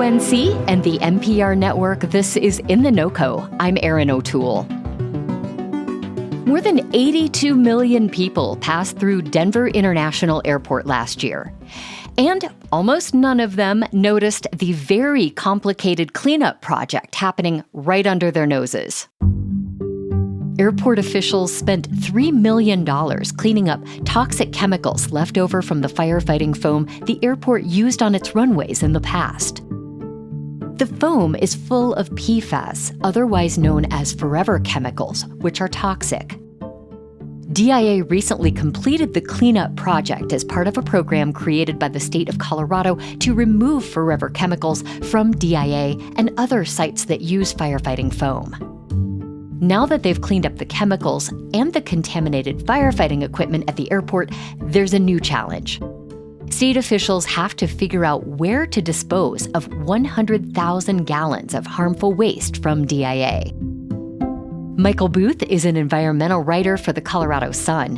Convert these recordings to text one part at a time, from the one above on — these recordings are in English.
KUNC and the NPR network, this is In The NoCo. I'm Erin O'Toole. More than 82 million people passed through Denver International Airport last year. And almost none of them noticed the very complicated cleanup project happening right under their noses. Airport officials spent $3 million cleaning up toxic chemicals left over from the firefighting foam the airport used on its runways in the past. The foam is full of PFAS, otherwise known as forever chemicals, which are toxic. DIA recently completed the cleanup project as part of a program created by the state of Colorado to remove forever chemicals from DIA and other sites that use firefighting foam. Now that they've cleaned up the chemicals and the contaminated firefighting equipment at the airport, there's a new challenge. State officials have to figure out where to dispose of 100,000 gallons of harmful waste from DIA. Michael Booth is an environmental writer for the Colorado Sun.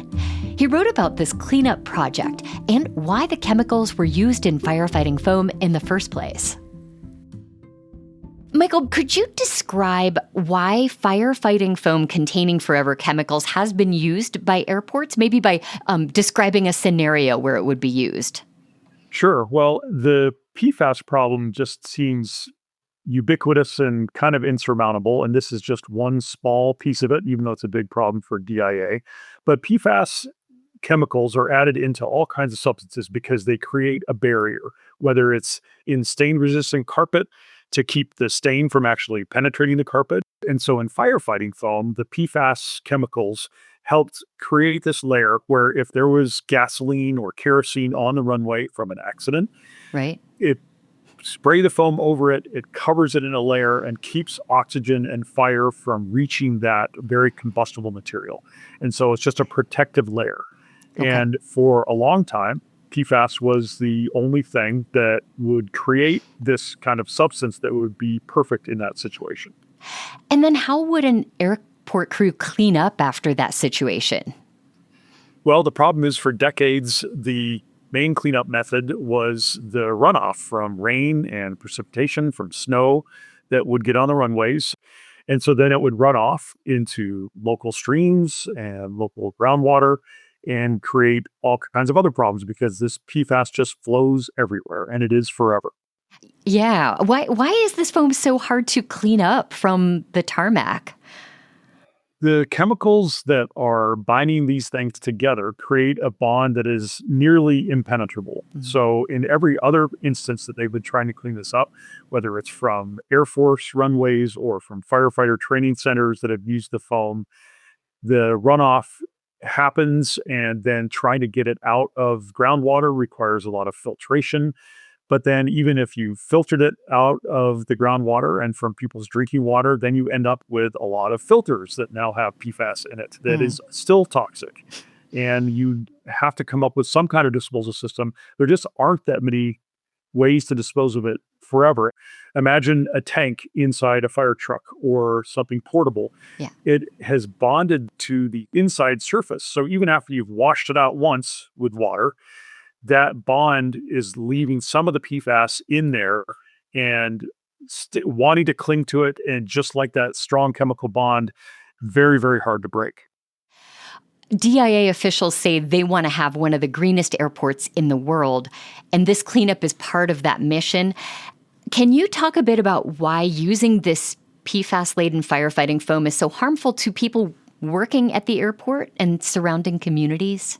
He wrote about this cleanup project and why the chemicals were used in firefighting foam in the first place. Michael, could you describe why firefighting foam containing forever chemicals has been used by airports, maybe by describing a scenario where it would be used? Sure. Well, the PFAS problem just seems ubiquitous and kind of insurmountable, and this is just one small piece of it, even though it's a big problem for DIA. But PFAS chemicals are added into all kinds of substances because they create a barrier, whether it's in stain-resistant carpet, to keep the stain from actually penetrating the carpet. And so in firefighting foam, the PFAS chemicals helped create this layer where if there was gasoline or kerosene on the runway from an accident, right, it spray the foam over it, it covers it in a layer and keeps oxygen and fire from reaching that very combustible material. And so it's just a protective layer. Okay. And for a long time, PFAS was the only thing that would create this kind of substance that would be perfect in that situation. And then how would an airport crew clean up after that situation? Well, the problem is for decades, the main cleanup method was the runoff from rain and precipitation from snow that would get on the runways. And so then it would run off into local streams and local groundwater and create all kinds of other problems because this PFAS just flows everywhere, and it is forever. Yeah. Why is this foam so hard to clean up from the tarmac? The chemicals that are binding these things together create a bond that is nearly impenetrable. Mm-hmm. So in every other instance that they've been trying to clean this up, whether it's from Air Force runways or from firefighter training centers that have used the foam, the runoff happens, and then trying to get it out of groundwater requires a lot of filtration. But then even if you filtered it out of the groundwater and from people's drinking water, then you end up with a lot of filters that now have PFAS in it that is still toxic. And you have to come up with some kind of disposal system. There just aren't that many ways to dispose of it forever. Imagine a tank inside a fire truck or something portable. Yeah. It has bonded to the inside surface. So even after you've washed it out once with water, that bond is leaving some of the PFAS in there and wanting to cling to it. And just like that strong chemical bond, very, very hard to break. DIA officials say they want to have one of the greenest airports in the world, and this cleanup is part of that mission. Can you talk a bit about why using this PFAS-laden firefighting foam is so harmful to people working at the airport and surrounding communities?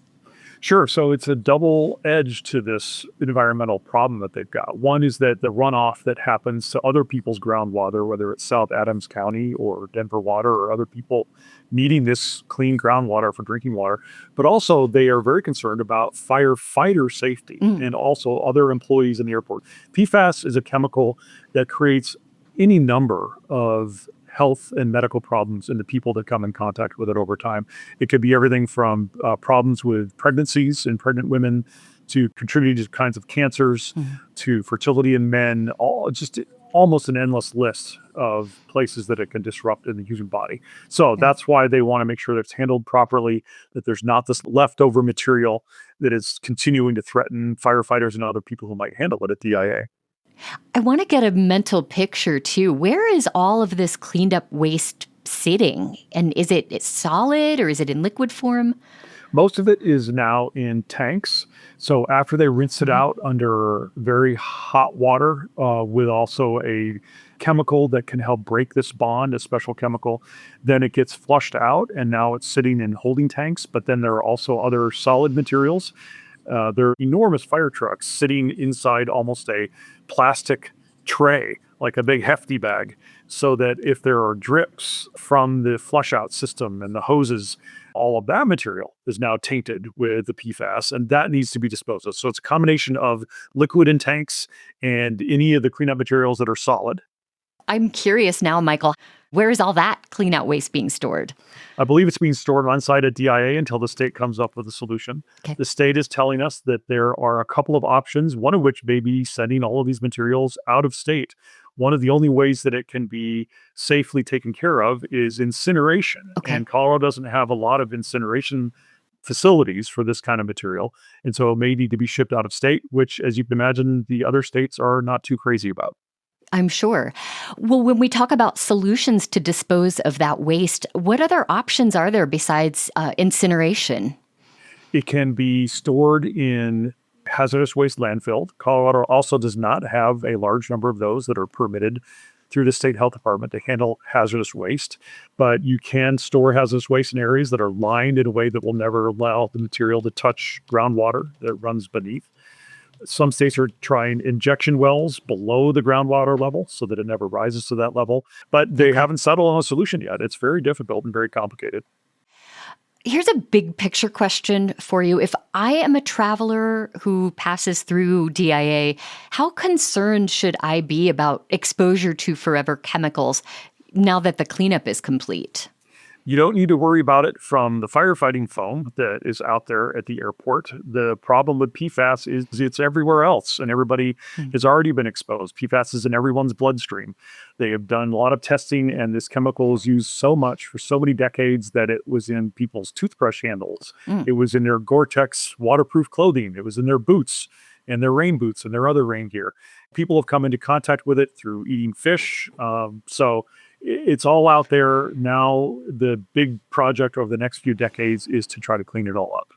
Sure. So it's a double edge to this environmental problem that they've got. One is that the runoff that happens to other people's groundwater, whether it's South Adams County or Denver Water or other people needing this clean groundwater for drinking water. But also they are very concerned about firefighter safety and also other employees in the airport. PFAS is a chemical that creates any number of health and medical problems in the people that come in contact with it over time. It could be everything from problems with pregnancies in pregnant women to contributing to kinds of cancers, to fertility in men, almost an endless list of places that it can disrupt in the human body. So that's why they want to make sure that it's handled properly, that there's not this leftover material that is continuing to threaten firefighters and other people who might handle it at DIA. I want to get a mental picture too. Where is all of this cleaned up waste sitting? And is it solid or is it in liquid form? Most of it is now in tanks. So after they rinse it Mhm. out under very hot water with also a chemical that can help break this bond, a special chemical, then it gets flushed out and now it's sitting in holding tanks. But then there are also other solid materials. There are enormous fire trucks sitting inside almost a plastic tray, like a big hefty bag, so that if there are drips from the flush out system and the hoses, all of that material is now tainted with the PFAS, and that needs to be disposed of. So it's a combination of liquid in tanks and any of the cleanup materials that are solid. I'm curious now, Michael, where is all that clean out waste being stored? I believe it's being stored on site at DIA until the state comes up with a solution. Okay. The state is telling us that there are a couple of options, one of which may be sending all of these materials out of state. One of the only ways that it can be safely taken care of is incineration. Okay. And Colorado doesn't have a lot of incineration facilities for this kind of material. And so it may need to be shipped out of state, which, as you can imagine, the other states are not too crazy about. I'm sure. Well, when we talk about solutions to dispose of that waste, what other options are there besides incineration? It can be stored in hazardous waste landfill. Colorado also does not have a large number of those that are permitted through the state health department to handle hazardous waste, but you can store hazardous waste in areas that are lined in a way that will never allow the material to touch groundwater that runs beneath. Some states are trying injection wells below the groundwater level so that it never rises to that level, but they haven't settled on a solution yet. It's very difficult and very complicated. Here's a big picture question for you. If I am a traveler who passes through DIA, how concerned should I be about exposure to forever chemicals now that the cleanup is complete? You don't need to worry about it from the firefighting foam that is out there at the airport. The problem with PFAS is it's everywhere else, and everybody has already been exposed. PFAS is in everyone's bloodstream. They have done a lot of testing, and this chemical is used so much for so many decades that it was in people's toothbrush handles. It was in their Gore-Tex waterproof clothing. It was in their boots and their rain boots and their other rain gear. People have come into contact with it through eating fish. So it's all out there now. The big project over the next few decades is to try to clean it all up.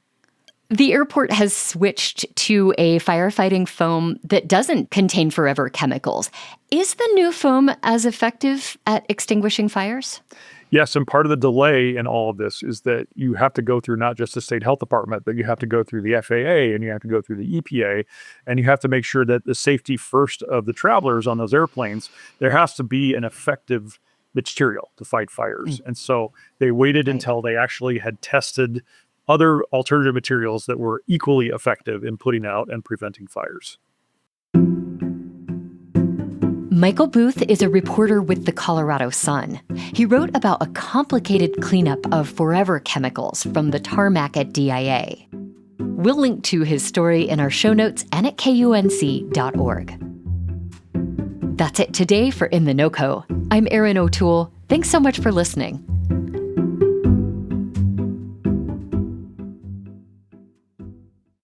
The airport has switched to a firefighting foam that doesn't contain forever chemicals. Is the new foam as effective at extinguishing fires? Yes, and part of the delay in all of this is that you have to go through not just the state health department, but you have to go through the FAA and you have to go through the EPA, and you have to make sure that the safety first of the travelers on those airplanes, there has to be an effective material to fight fires. And so they waited until they actually had tested other alternative materials that were equally effective in putting out and preventing fires. Michael Booth is a reporter with the Colorado Sun. He wrote about a complicated cleanup of forever chemicals from the tarmac at DIA. We'll link to his story in our show notes and at KUNC.org. That's it today for In The NoCo. I'm Erin O'Toole. Thanks so much for listening.